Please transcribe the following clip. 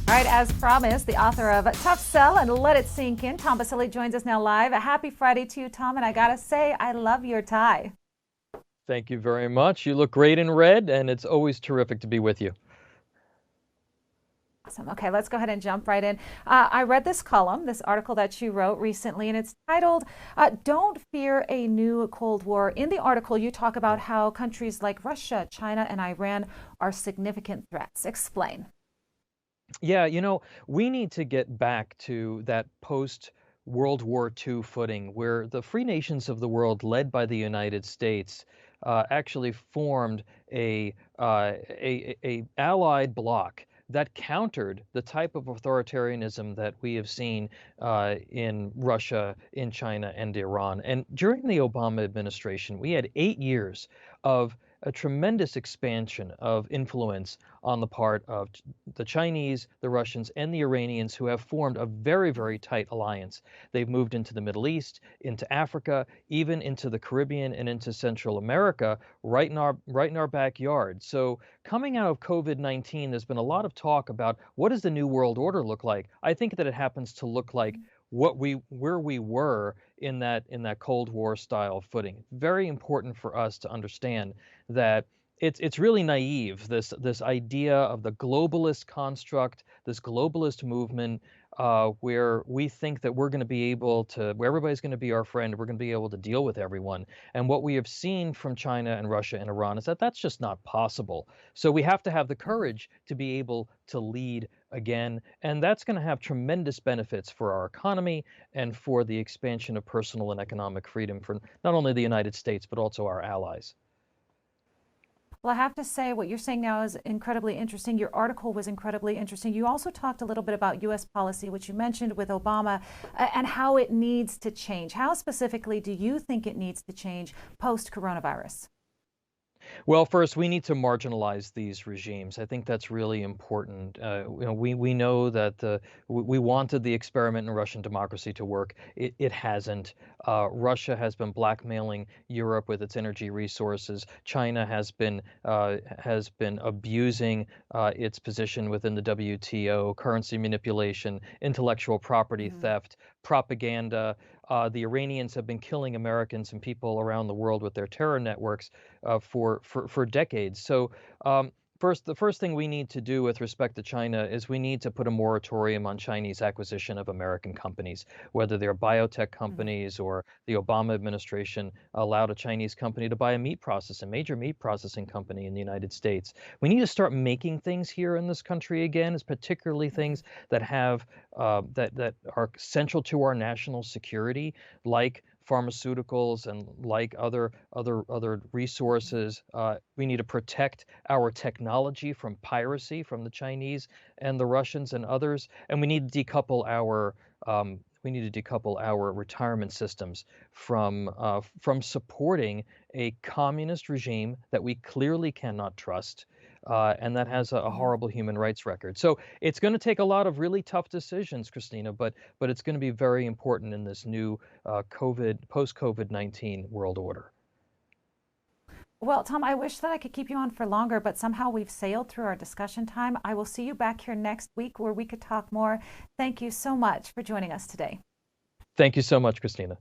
All right, as promised, the author of Tough Sell and Let It Sink In, Tom Basile, joins us now live. A happy Friday to you, Tom, and I gotta say, I love your tie. Thank you very much. You look great in red, and it's always terrific to be with you. Awesome. Okay, let's go ahead and jump right in. I read this column, this article that you wrote recently, and it's titled, Don't Fear a New Cold War. In the article, you talk about how countries like Russia, China, and Iran are significant threats. Explain. Yeah, we need to get back to that post World War II footing where the free nations of the world, led by the United States, actually formed a allied bloc that countered the type of authoritarianism that we have seen in Russia, in China, and Iran. And during the Obama administration, we had 8 years of a tremendous expansion of influence on the part of the Chinese, the Russians, and the Iranians, who have formed a very, very tight alliance. They've moved into the Middle East, into Africa, even into the Caribbean and into Central America, right in our backyard. So coming out of COVID-19, there's been a lot of talk about what does the new world order look like. I think that it happens to look like where we were in that Cold War style footing. Very important for us to understand that it's really naive, this idea of the globalist construct, this globalist movement, where we think that we're going to be able to, where everybody's going to be our friend, we're going to be able to deal with everyone. And what we have seen from China and Russia and Iran is that that's just not possible. So we have to have the courage to be able to lead again, and that's going to have tremendous benefits for our economy and for the expansion of personal and economic freedom for not only the United States, but also our allies. Well, I have to say, what you're saying now is incredibly interesting. Your article was incredibly interesting. You also talked a little bit about U.S. policy, which you mentioned with Obama, and how it needs to change. How specifically do you think it needs to change post-coronavirus? Well, first, we need to marginalize these regimes. I think that's really important. We know that we wanted the experiment in Russian democracy to work. It hasn't. Russia has been blackmailing Europe with its energy resources. China has been abusing its position within the WTO, currency manipulation, intellectual property theft, propaganda. The Iranians have been killing Americans and people around the world with their terror networks for decades. So the first thing we need to do with respect to China is we need to put a moratorium on Chinese acquisition of American companies, whether they're biotech companies or the Obama administration allowed a Chinese company to buy a major meat processing company in the United States. We need to start making things here in this country again, particularly things that have that are central to our national security, like pharmaceuticals and like other resources. We need to protect our technology from piracy from the Chinese and the Russians and others, and we need to decouple our retirement systems from supporting a communist regime that we clearly cannot trust. And that has a horrible human rights record. So it's going to take a lot of really tough decisions, Christina, but it's going to be very important in this new post-COVID-19 world order. Well, Tom, I wish that I could keep you on for longer, but somehow we've sailed through our discussion time. I will see you back here next week where we could talk more. Thank you so much for joining us today. Thank you so much, Christina.